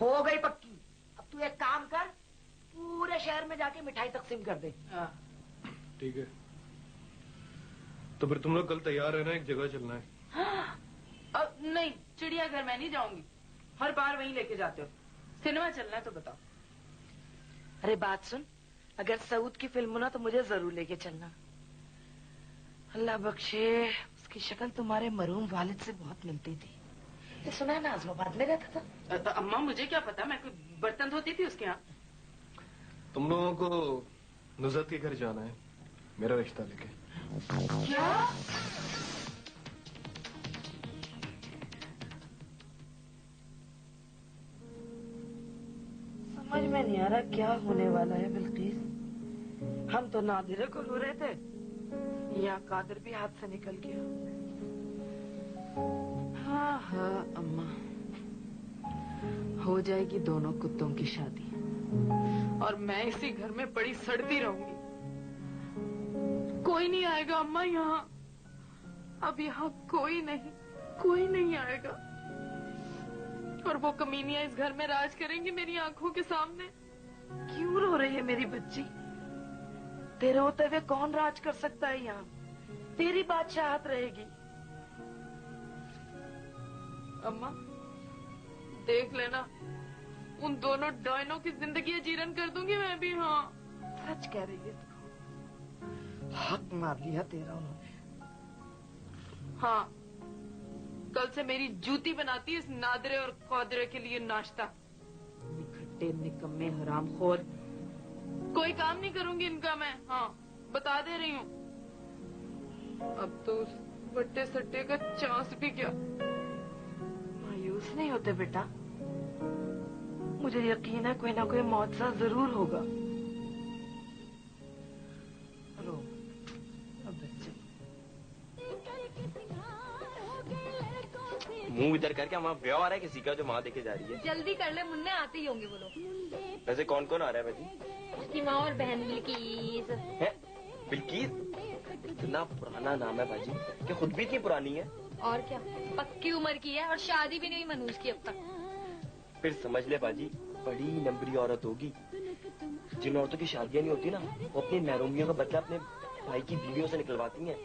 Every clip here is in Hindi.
हो गई पक्की। अब तू एक काम कर, पूरे शहर में जाके मिठाई तकसीम कर दे। ठीक है, तो फिर तुम लोग कल तैयार रहना, एक जगह चलना है। अब नहीं, चिड़ियाघर मैं नहीं जाऊंगी, हर बार वहीं लेके जाते हो। सिनेमा चलना है तो बताओ। अरे बात सुन, अगर सऊद की फिल्म हो ना तो मुझे जरूर लेके चलना। अल्लाह बख्शे, उसकी शक्ल तुम्हारे मरहूम वालिद से बहुत मिलती थी। ये सुना है ना, आजमाबाद में रहता था। अम्मा मुझे क्या पता, मैं कोई बर्तन धोती थी उसके यहाँ। तुम लोगों को नुज़रत के घर जाना है, मेरा रिश्ता लेके। क्या? समझ में नहीं आ रहा क्या होने वाला है बिल्किस। हम तो नादिरे को रो रहे थे, यहाँ कादिर भी हाथ से निकल गया। हाँ हाँ अम्मा, हो जाएगी दोनों कुत्तों की शादी और मैं इसी घर में पड़ी सड़ती रहूंगी। कोई नहीं आएगा अम्मा यहाँ, अब यहाँ कोई नहीं आएगा। और वो कमीनियां इस घर में राज करेंगी मेरी आंखों के सामने। क्यों रो रही है मेरी बच्ची? तेरे होते हुए कौन राज कर सकता है यहाँ? तेरी बादशाहत रहेगी। अम्मा देख लेना, उन दोनों डायनों की जिंदगी जीरन कर दूंगी मैं भी। हाँ सच कह रही है तू, हक मार लिया तेरा उन्होंने। हाँ, कल से मेरी जूती बनाती इस नादरे और कौदरे के लिए नाश्ता। निखट्टे निकम्मे हरामखोर, कोई काम नहीं करूंगी इनका मैं। हाँ बता दे रही हूँ। अब तो उस बट्टे सट्टे का चांस भी क्या। मायूस नहीं होते बेटा, मुझे यकीन है कोई ना कोई मुआवजा जरूर होगा। रो अब बच्चे। मुंह इधर करके वहाँ ब्याह आ रहा है किसी का जो वहाँ देखे जा रही है। जल्दी कर ले, मुन्ने आते ही होंगे वो लोग। वैसे कौन कौन आ रहा है भाजी? उसकी माँ और बहन बिल्किस है। बिल्किस इतना पुराना नाम है भाजी, क्या खुद भी इतनी पुरानी है? और क्या, पक्की उम्र की है और शादी भी नहीं मनूज की अब तक। फिर समझ ले बाजी, बड़ी नंबरी औरत होगी। जिन औरतों की शादियां नहीं होती ना, वो अपनी महरूमियों का बदला अपने भाई की बीवियों से निकलवाती हैं।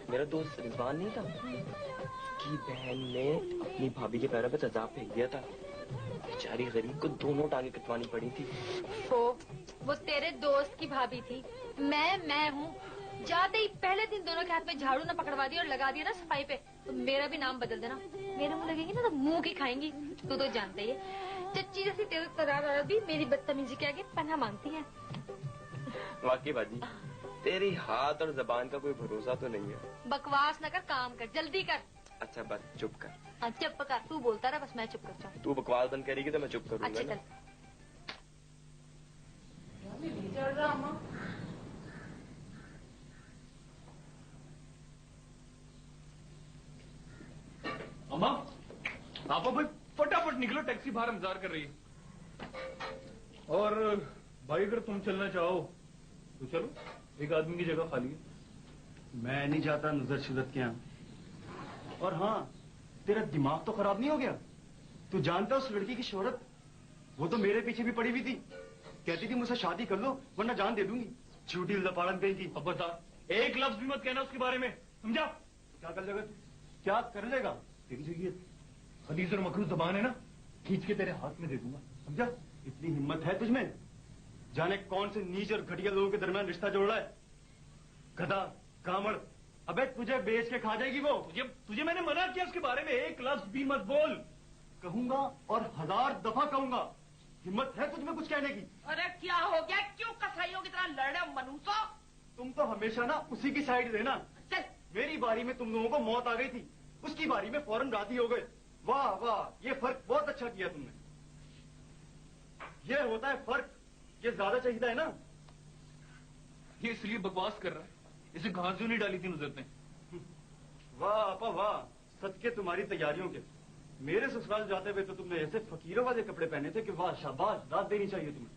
मेरा दोस्त रिजवान नहीं था, उसकी बहन ने अपनी भाभी के पैरों पे तेजाब फेंक दिया था। बेचारी गरीब को दोनों टांगे कटवानी पड़ी थी। वो तेरे दोस्त की भाभी थी, मैं हूँ। जाते ही पहले दिन दोनों के हाथ में झाड़ू ना पकड़वा दिया और लगा दिया ना सफाई पे, तो मेरा भी नाम बदल देना। मेरे मुंह लगेगी ना तो मुंह की खाएंगी। तू तो जानता ही है, चच्ची जैसी तेरे तरार औरत भी मेरी बदतमीजी के आगे पनाह मांगती है। वाकई बाजी, तेरी हाथ और जबान का कोई भरोसा तो नहीं है। बकवास न कर, काम कर, जल्दी कर। अच्छा बस चुप कर। चुप कर, तू बोलता रहा, बस मैं चुप कर जाऊँ। तू बकवास बंद करेगी तो मैं चुप करूंगा। अच्छा चल। अम्मा आप भाई फटाफट निकलो, टैक्सी बाहर इंतजार कर रही है। और भाई अगर तुम चलना चाहो तो चलो, एक आदमी की जगह खाली है। मैं नहीं जाता नुज़रत शुज़रत के यहाँ। और हाँ, तेरा दिमाग तो खराब नहीं हो गया? तू जानता उस लड़की की शोहरत, वो तो मेरे पीछे भी पड़ी हुई थी। कहती थी मुझसे शादी कर लो वरना जान दे दूंगी। झूठी लपाड़न कही थी। अब बता, एक लफ्ज भी मत कहना उसके बारे में, समझा? क्या कर लेगा तू? क्या कर लेगा? तेरी जो ये खलीज और मकरूज जबान है ना, खींच के तेरे हाथ में दे दूंगा, समझा? इतनी हिम्मत है तुझमें? जाने कौन से नीच और घटिया लोगों के दरमियान रिश्ता जोड़ रहा है। गधा, कामड़, अबे तुझे बेच के खा जाएगी वो। तुझे मैंने मना किया उसके बारे में, एक लफ्ज भी मत बोल। कहूंगा और 1000 दफा कहूंगा। हिम्मत है तुझमें कुछ कहने की? अरे क्या हो गया, क्यों कसाईयों की तरह लड़ रहे हो मनूसो? तुम तो हमेशा ना उसी की साइड रहना। चल। मेरी बारी में तुम लोगों को मौत आ गई थी, उसकी बारी में फौरन राजी हो गए। वाह वाह, ये फर्क बहुत अच्छा किया तुमने। ये होता है फर्क, ये ज्यादा चाहिए है ना। ये इसलिए बकवास कर रहा है, इसे घास क्यों नहीं डाली थी नुज़रत ने? वाह आपा वाह, सदके तुम्हारी तैयारियों के। मेरे ससुराल जाते हुए तो तुमने ऐसे फकीरों वाले कपड़े पहने थे कि वाह शाबाश, दाद देनी चाहिए तुम्हें।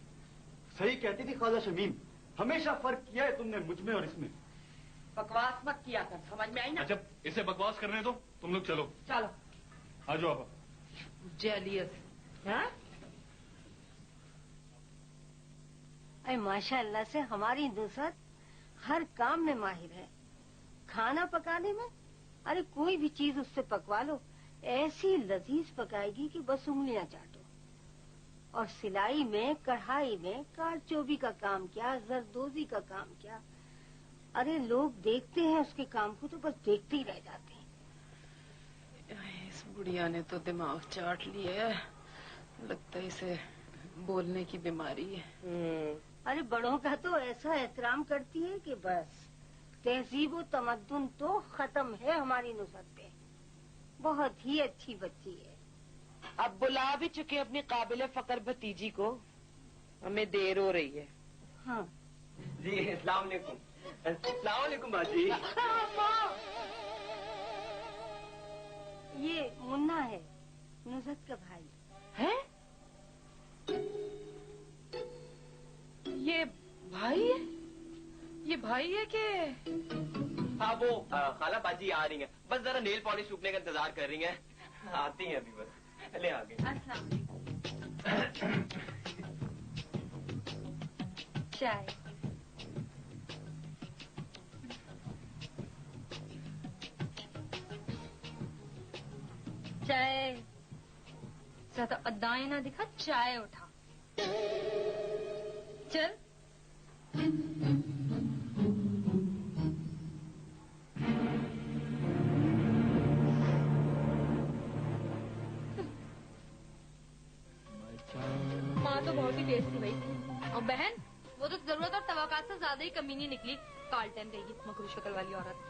सही कहती थी ख्वाजा शमीम, हमेशा फर्क किया है तुमने मुझ में और इसमें। बकवास मत किया कर, समझ में आई ना? अच्छा इसे बकवास करने दो, तुम लोग चलो। चलो आ जाओ आप। जेलियस, हाँ? अरे माशाअल्लाह से हमारी नुसरत हर काम में माहिर है। खाना पकाने में अरे कोई भी चीज उससे पकवा लो, ऐसी लजीज पकाएगी कि बस उंगलियां चाटो। और सिलाई में, कढ़ाई में कारचोबी का काम क्या, जरदोजी का काम क्या। अरे लोग देखते हैं उसके काम को तो बस देखते ही रह जाते हैं। इस बुढ़िया ने तो दिमाग चाट लिया है, लगता है इसे बोलने की बीमारी है। अरे बड़ों का तो ऐसा एहतराम करती है कि बस तहजीब व तमद्दुन तो खत्म है हमारी नुसरत पे। बहुत ही अच्छी बच्ची है। अब बुला भी चुके अपनी काबिल फकर भतीजी को, हमें देर हो रही है। हाँ जी अस्सलाम वालेकुम। अस्सलाम वालेकुम बाजी। ये मुन्ना है, नुसरत का भाई है? ये भाई है? ये भाई है कि? हाँ वो खाला बाजी आ रही हैं, बस जरा नेल पॉलिश सूखने का इंतजार कर रही हैं। आती हैं अभी बस, ले आ गई। चाय। चाय ज्यादा अदाएं ना दिखा, चाय उठा। चल। माँ तो बहुत ही तेज थी भाई। और बहन वो तो जरूरत और तवक्कात से ज्यादा ही कमीनी निकली। कार्टन रहेगी मकरू शक्ल वाली औरत।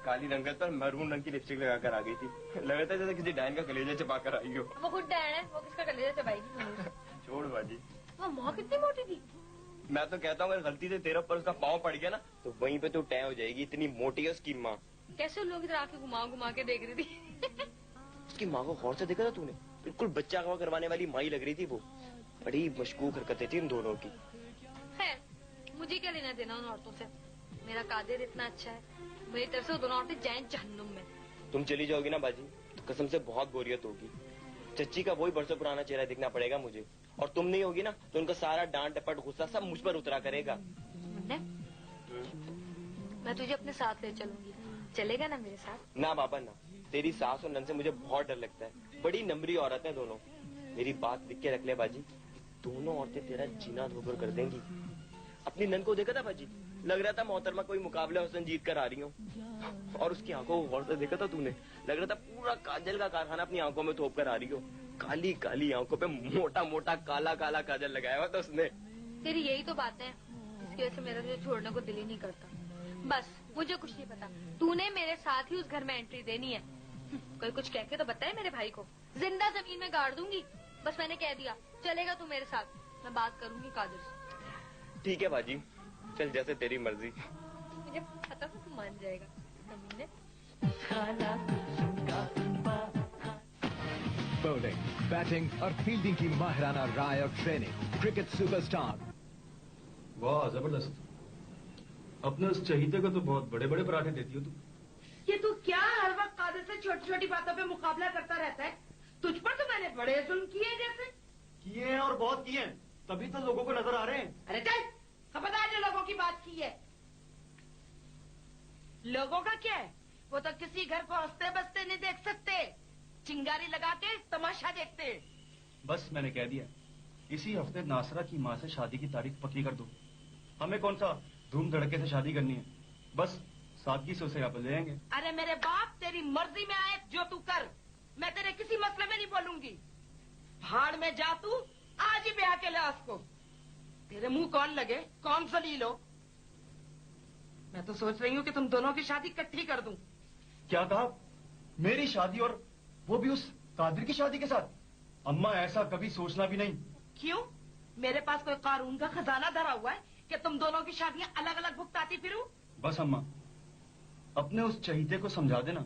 काली रंगत पर मैरून रंग की लिपस्टिक लगाकर आ गई थी, लग रहा था जैसे किसी डायन का कलेजा चबा कर आई हो। वो खुद डैन है, वो किसका कलेजा चबाएगी। छोड़ बाजी। वो माँ कितनी मोटी थी। मैं तो कहता हूँ अगर गलती से तेरे ऊपर उसका पाँव पड़ गया ना तो वहीं पे तू तय हो जाएगी, इतनी मोटी है उसकी माँ। कैसे उन लोगों की तरह आके घुमा घुमा के देख रही थी। उसकी माँ को गौर से देखा था तूने? बिल्कुल बच्चा अगवा करवाने वाली माँ ही लग रही थी वो। बड़ी मशकूक हरकतें थी उन दोनों की। है मुझे क्या लेना देना उन औरतों से। मेरा कादिर इतना अच्छा है, मेरी तरफ से वो दोनों औरतें जाएं जहन्नुम में। तुम चली जाओगी ना बाजी तो कसम से बहुत बोरियत होगी। चच्ची का वही बरसों पुराना चेहरा दिखना पड़ेगा मुझे, और तुम नहीं होगी ना तो उनका सारा डांट डपट गुस्सा सब मुझ पर उतरा करेगा। मुन्ने, मैं तुझे अपने साथ ले चलूंगी, चलेगा ना मेरे साथ? ना बाबा ना, तेरी सास और नन से मुझे बहुत डर लगता है। बड़ी नंबरी औरत है दोनों। मेरी बात लिख के रख ले बाजी, दोनों औरतें तेरा जीना धोकर कर देंगी। अपनी नन को देखा था बाजी, लग रहा था मोहतरमा कोई मुकाबला हुसैन जीत कर आ रही हो। और उसकी आंखों को गौर से देखा था तूने, लग रहा था पूरा काजल का कारखाना अपनी आंखों में थोप कर आ रही हो। काली काली आंखों पे मोटा मोटा काला काला काजल लगाया हुआ था उसने। तेरी यही तो बात है जिसकी वजह से मेरा तुझे छोड़ने को दिल ही नहीं करता। बस मुझे कुछ नहीं पता, तूने मेरे साथ ही उस घर में एंट्री देनी है। कोई कुछ कह के तो बताए मेरे भाई को, जिंदा जमीन में गाड़ दूंगी। बस मैंने कह दिया चलेगा तू मेरे साथ, मैं बात करूंगी कादिर से। ठीक है बाजी, चल जैसे तेरी मर्जी। मुझे पता था तू मान जाएगा। कमीने। बॉलिंग, बैटिंग और फील्डिंग की माहिराना राय और ट्रेनिंग। Cricket superstar. वाह जबरदस्त। अपने उस चहीते को तो बहुत बड़े बड़े पराठे देती हो तुम। ये तू क्या हर वक्त कादिर से छोटी छोटी बातों पे मुकाबला करता रहता है? तुझ पर तो मैंने बड़े जुल्म किए जैसे। किए हैं और बहुत किए हैं, तभी तो लोगों को नजर आ रहे हैं। अरे चल, खबरदार जो लोगों की बात की है। लोगों का क्या है, वो तो किसी घर को हंसते बसते नहीं देख सकते, चिंगारी लगा के तमाशा देखते। बस मैंने कह दिया, इसी हफ्ते नासरा की माँ से शादी की तारीख पक्की कर दो। हमें कौन सा धूम धड़के से शादी करनी है, बस सादगी से उसे यहाँ पर ले आएंगे। अरे मेरे बाप, तेरी मर्जी में आए जो तू कर, मैं तेरे किसी मसले में नहीं बोलूंगी। भाड़ में जा तू, आज ही ब्याह के ला उसको। तेरे मुंह कौन लगे, कौन जलील हो। मैं तो सोच रही हूँ कि तुम दोनों की शादी इकट्ठी कर दूं। क्या कहा? मेरी शादी, और वो भी उस कादिर की शादी के साथ? अम्मा ऐसा कभी सोचना भी नहीं। क्यों? मेरे पास कोई कानून का खजाना धरा हुआ है कि तुम दोनों की शादियां अलग अलग भुगताती फिरूं? बस अम्मा, अपने उस चहीते को समझा देना,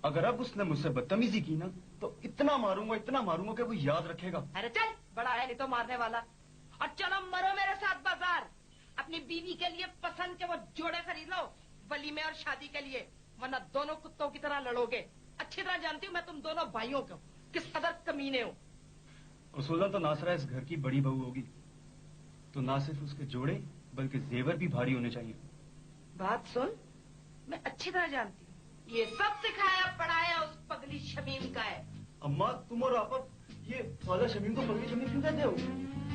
अगर अब उसने मुझसे बदतमीजी की ना तो इतना मारूंगा कि वो याद रखेगा। अरे चल, बड़ा है नहीं तो मारने वाला। और चलो मरो मेरे साथ बाजार, अपनी बीवी के लिए पसंद के वो जोड़े खरीद लो वलीमे और शादी के लिए, वरना दोनों कुत्तों की तरह लड़ोगे। अच्छी तरह जानती हूँ मैं तुम दोनों भाइयों को किस कदर कमीने हो। और सुल्तान तो नासरा इस घर की बड़ी बहू होगी, तो ना सिर्फ उसके जोड़े बल्कि जेवर भी भारी होने चाहिए। बात सुन, मैं अच्छी तरह जानती हूँ ये सब सिखाया पढ़ाया उस पगली शमीम का है। अम्मा तुम और आपा ये ख्वाजा शमीम को पगली शमीम क्यों कहते हो?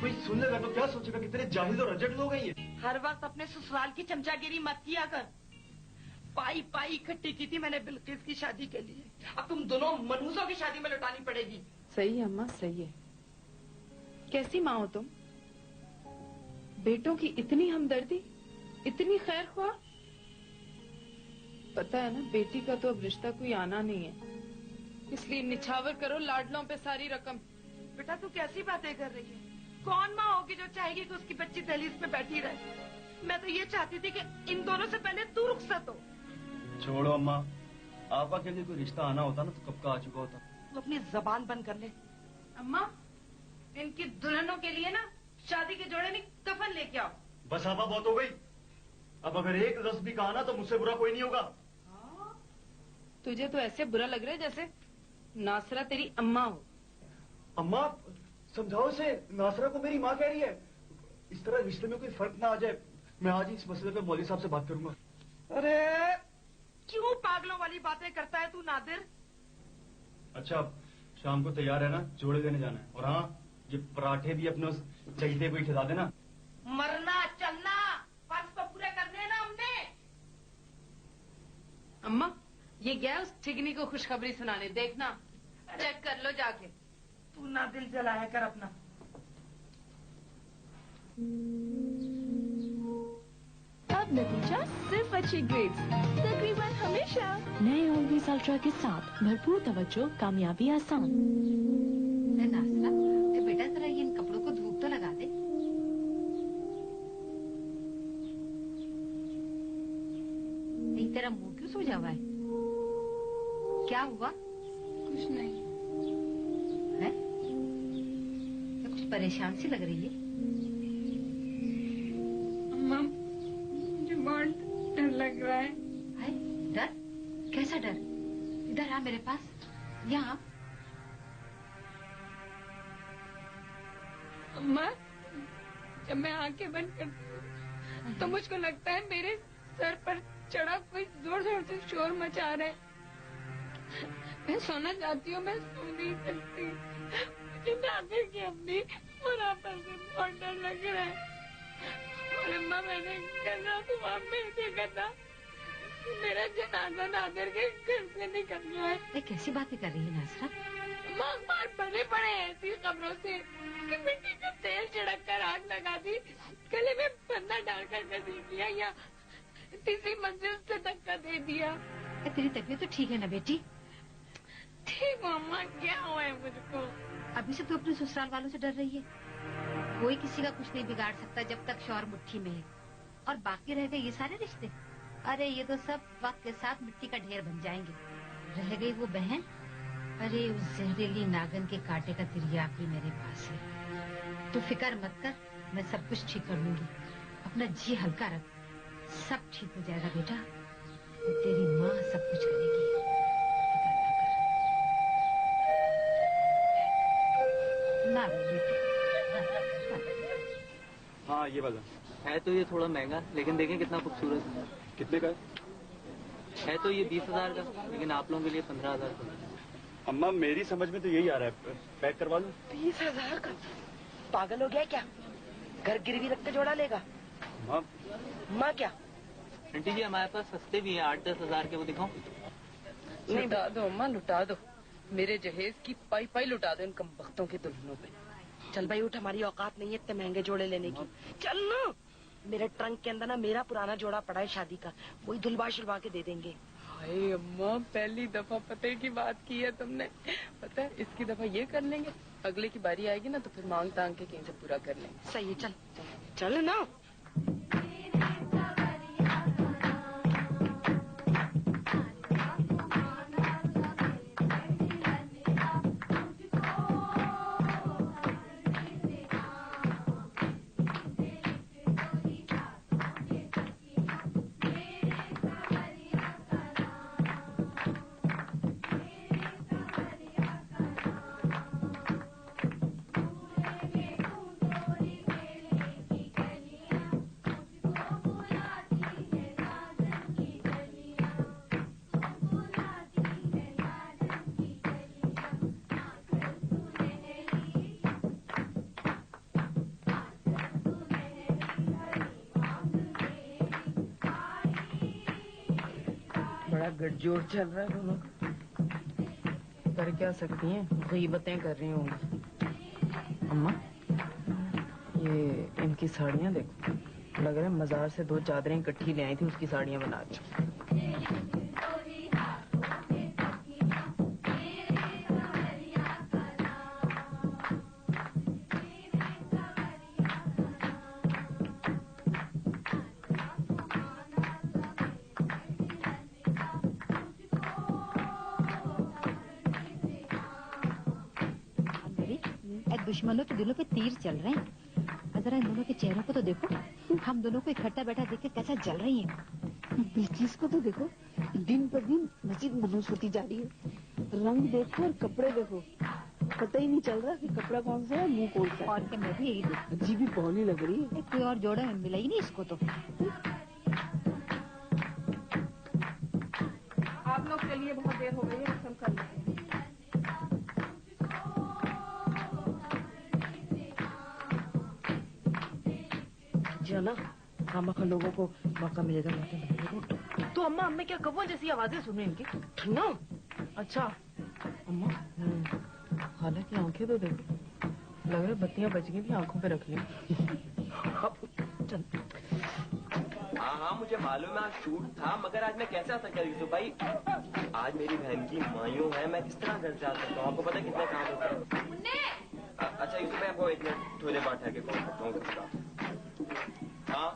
कोई सुन लेगा तो क्या सोचेगा, कितने जाहिल और रजक लोग हैं ये। हर वक्त अपने ससुराल की चमचागिरी मत किया कर। पाई पाई इकट्ठी की थी मैंने बिल्किस की शादी के लिए, अब तुम दोनों मनहूसों की शादी में लौटानी पड़ेगी। सही है अम्मा, सही है। कैसी माँ हो तुम? बेटों की इतनी हमदर्दी, इतनी खैर ख्वाह। पता है ना, बेटी का तो अब रिश्ता कोई आना नहीं है, इसलिए निछावर करो लाडलों पे सारी रकम। बेटा तू कैसी बातें कर रही है? कौन माँ होगी जो चाहेगी कि उसकी बच्ची दहलीज पे बैठी रहे? मैं तो ये चाहती थी कि इन दोनों से पहले तू रुखसत हो। छोड़ो अम्मा, आपा के लिए कोई रिश्ता आना होता ना तो कब का आ चुका होता। तू अपनी जबान बंद कर ले। अम्मा, इनकी दुल्हनों के लिए ना शादी के जोड़े में कफन लेके आओ। बस आपा बहुत हो गई, अब अगर एक लफ्ज भी कहा ना तो मुझसे बुरा कोई नहीं होगा। तुझे तो ऐसे बुरा लग रहा है जैसे नासरा तेरी अम्मा हो। अम्मा समझाओ इसे, नासरा को मेरी माँ कह रही है। इस तरह रिश्ते में कोई फर्क ना आ जाए। मैं आज ही इस मसले पे मौलवी साहब से बात करूंगा। अरे क्यों पागलों वाली बातें करता है तू नादिर? अच्छा शाम को तैयार है ना, जोड़े देने जाना है। और हाँ, ये पराठे भी अपने उस चहीते को ही खिला देना। मरना चलना फर्ज तो पूरे करने हैं ना हमने। अम्मा, ये गया उस ठिगनी को खुशखबरी सुनाने, देखना चेक कर लो जाके। तू ना दिल जलाया कर अपना। अब नतीजा सिर्फ अच्छी ग्रेड्स, तकरीबन हमेशा। नए ऑलवेज अल्ट्रा के साथ भरपूर तवज्जो, कामयाबी आसान। नासरा, बेटा जरा ये इन कपड़ों को धूप तो लगा दे। नहीं, तेरा मुंह क्यों सूजा हुआ है? क्या हुआ? कुछ नहीं है? तो कुछ परेशान सी लग रही है। अम्मा, मुझे बहुत डर लग रहा है। डर? कैसा डर? इधर आ मेरे पास, यहाँ। अम्मा, जब मैं आंखें बंद करती हूँ तो मुझको लगता है मेरे सर पर चढ़ा कोई जोर जोर से शोर मचा रहा है। मैं सोना चाहती हूँ, मैं सो नहीं सकती। मुझे नादिर की अपनी और आपस में बहुत डर लग रहा है। और अम्मा, मैंने कहना तुम आप मेरे कहना मेरा जनाजा नादिर के घर से निकलना है। ये कैसी बातें कर रही है नासरा? अम्मा, अखबार भरे पड़े ऐसी खबरों से कि मिट्टी का तेल छिड़क कर आग लगा दी, गले में फंदा डालकर घसीट दिया या तीसरी मंजिल से धक्का दे दिया। तेरी तबीयत तो ठीक है ना बेटी? ठीक अम्मा, क्या हुआ है मुझको? अभी से तू अपने ससुराल वालों से डर रही है? कोई किसी का कुछ नहीं बिगाड़ सकता जब तक शौहर मुट्ठी में है। और बाकी रह गए ये सारे रिश्ते, अरे ये तो सब वक्त के साथ मिट्टी का ढेर बन जाएंगे। रह गई वो बहन, अरे उस जहरीली नागन के कांटे का तिरियाग भी मेरे पास है। तू फिक्र मत कर, मैं सब कुछ ठीक कर लूंगी। अपना जी हल्का रख, सब ठीक हो जाएगा बेटा। तेरी माँ सब कुछ करेगी, फिक्र ना कर। ना रो बेटे। हाँ ये वाला है तो ये थोड़ा महंगा, लेकिन देखें कितना खूबसूरत है। कितने का है तो ये 20,000 का, लेकिन आप लोगों के लिए 15,000 का। अम्मा मेरी समझ में तो यही आ रहा है, पैक करवा लूं? 20,000 का? पागल हो गया क्या? घर गिरवी रख के जोड़ा लेगा? माँ क्या? आंटी जी हमारे पास सस्ते भी हैं, 8-10 हजार के, वो दिखाओ। लुटा दो अम्मा, लुटा दो। मेरे जहेज की पाई पाई लुटा दो इन कमबख्तों के दुल्हनों पे। चल भाई उठ, हमारी औकात नहीं है इतने महंगे जोड़े लेने की। चल ना, मेरे ट्रंक के अंदर ना मेरा पुराना जोड़ा पड़ा है शादी का, वही धुलवा शुलवा के दे देंगे। हाय अम्मा, पहली दफा पते की बात की है तुमने। पता है, इसकी दफा ये कर लेंगे, अगले की बारी आएगी ना तो फिर मांग तांग के कहीं से पूरा कर लेंगे। सही है, चल चल ना। गठजोड़ चल रहा है दोनों का। कर क्या सकती हैं, गीबतें कर रही होंगी। अम्मा, ये इनकी साड़ियाँ देखो, लग रहा है मजार से 2 चादरें इकट्ठी ले आई थी, उसकी साड़ियाँ बना दी। दुश्मनों के दिलों पे तीर चल रहे हैं। जरा इन दोनों के चेहरों को तो देखो, हम दोनों को इकट्ठा बैठा देख के कैसा जल रही है। बिल्किस को तो देखो, दिन पर दिन मजीद मनहूस होती जा रही है। रंग देखो और कपड़े देखो, पता ही नहीं चल रहा कि कपड़ा कौन सा है, मुंह कौन सा है। और क्या, मैं भी यही देखी। अजीब ही पौनी लग रही है। कोई और जोड़ा मिला ही नहीं इसको तो। आप लोग चलिए, बहुत देर हो गई है, सब कर लेते हैं। ना खामखा लोगों को मौका मिलेगा बातें बनाने को। तो अम्मा, अम्मे क्या कव्वा जैसी आवाजें सुन रही इनकी? ठन्ना, अच्छा अम्मा, हालांकि आंखें तो देखो, लग रहा है बत्तियां बच गई थी, आंखों पे रख ली। हाँ, मुझे मालूम है आज शूट था, मगर आज मैं कैसे आ सकता यूसुफ भाई? आज मेरी बहन की मायूं है, मैं किस तरह घर जा सकता हूँ? आपको पता है कितना काम होता है? अच्छा यूसुफ भाई, आपको 1 मिनट थोड़ी देर बाद ठहर के कॉल करता हूँ। हाँ,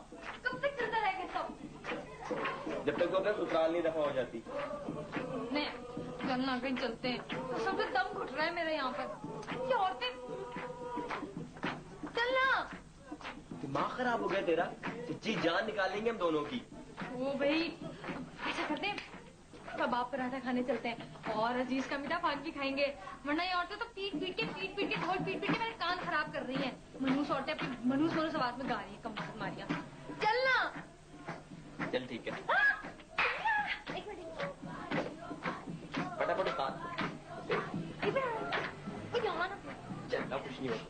कब तक चलता रहेगा सब? जब तक तो अपना ससुराल नहीं दफा हो जाती। नहीं, चलना कहीं चलते हैं। तो सब दम घुट रहा है मेरे यहाँ पर। ये औरतें, चलना। दिमाग खराब हो गया तेरा? सच्ची जान निकालेंगे हम दोनों की। ओ भाई, ऐसा करते हैं, कबाब पराठा खाने चलते हैं और अजीज का मीठा पान भी खाएंगे। वरना ये औरतें तो पीट पीट के ढोल पीट पीट के मेरे कान खराब कर रही हैं। मनहूस औरतें अपनी मनहूस होने से बाद में गा रही है कम मारिया। चलना। चल ठीक है। एक मिनट, फटाफट उतार। चलना कुछ नहीं होता।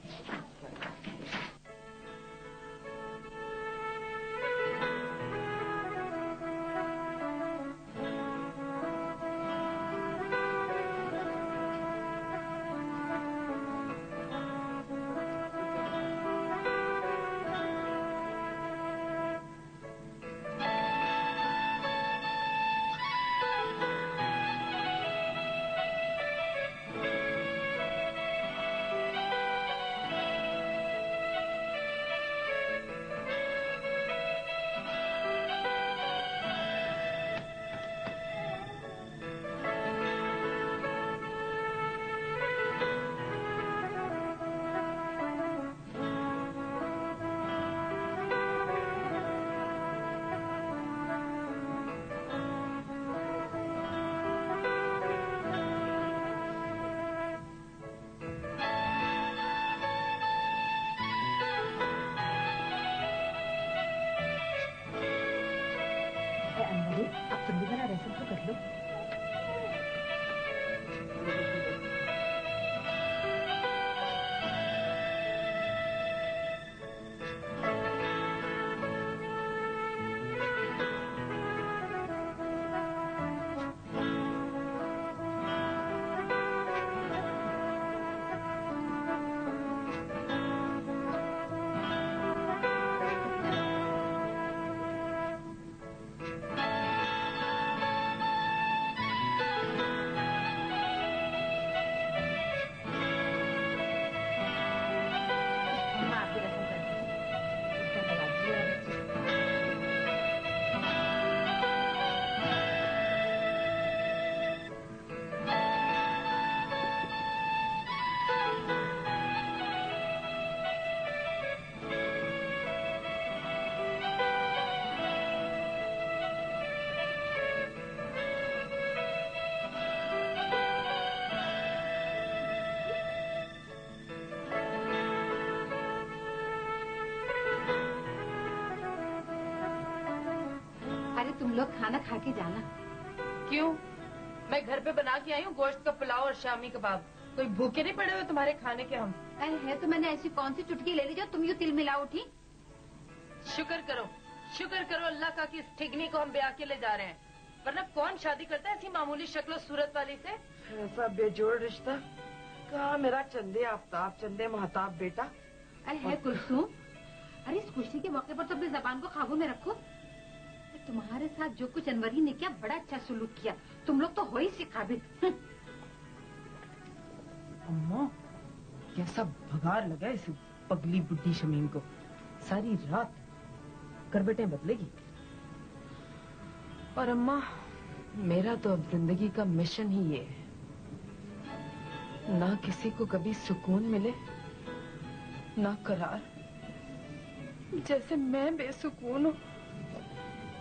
अब तुम भी बना रसम तो कर लो। तुम लोग खाना खा के जाना। क्यों? मैं घर पे बना के आई हूँ गोश्त का पुलाव और शामी कबाब। कोई भूखे नहीं पड़े हुए तुम्हारे खाने के हम? अरे है तो मैंने ऐसी कौन सी चुटकी ले ली जो तुम यूँ तिल मिला उठी? शुक्र करो अल्लाह का कि इस ठिगनी को हम ब्याह के ले जा रहे हैं। वरना कौन शादी करता है ऐसी मामूली शक्ल सूरत वाली से? ऐसा बेजोड़ रिश्ता कहाँ मेरा चंदे आफ्ताब चंदे महताब बेटा। अरे है कुलसुम, अरे इस खुशी के मौके पर तो अपनी जबान को काबू में रखो। तुम्हारे साथ जो कुछ अनवरी ने किया बड़ा अच्छा सुलूक किया, तुम लोग तो हो ही सी काबिल। अम्मा कैसा भगार लगा इस पगली बुढ़ी शमीम को, सारी रात करवटें बदलेगी। और अम्मा मेरा तो अब जिंदगी का मिशन ही ये है, ना किसी को कभी सुकून मिले ना करार, जैसे मैं बेसुकून हूँ।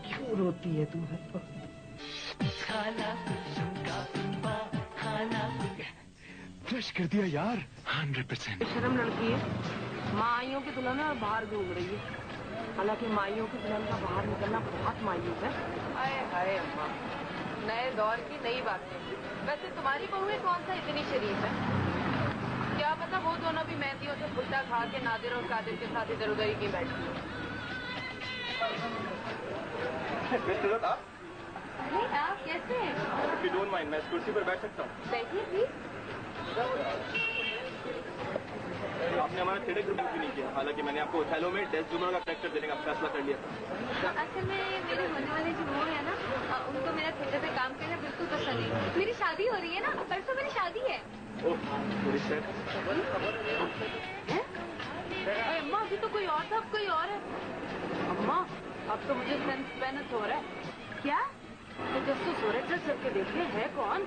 क्यों रोती है तू हर वक्त? फ्रेश कर दिया यार 100%। शर्म लड़की है, माइयों की दुल्हन है और बाहर घूम रही है। हालांकि माइयों की दुल्हन का बाहर निकलना बहुत मायूस है। हाय हाय अम्मा, नए दौर की नई बातें। वैसे तुम्हारी बहुएं कौन सा इतनी शरीफ है? क्या पता वो दोनों भी मेहंदियों से भुट्टा खा के नादिर और कादिर के साथ इधर उधर ही की बैठी हो। आप? अरे आप कैसे? If you don't mind, मैं इस कुर्सी पर बैठ सकता हूँ? बैठिए प्लीज। आपने हमारा थिएटर ग्रुप भी नहीं किया, हालांकि मैंने आपको ओथेलो में डेस्डेमोना का कैरेक्टर देने का फैसला कर लिया था। असल में मेरे होने वाले जो लोग हैं ना, उनको मेरा थिएटर पे काम करना बिल्कुल पसंद नहीं। मेरी शादी हो रही है ना, परसों मेरी शादी है। ओह, मेरी सेट। अम्मा अभी तो कोई और था, अब कोई और है। अम्मा अब तो मुझे सस्पेंस हो रहा है। क्या तजस्सुस हो रहा है? चल चल के देखते हैं कौन।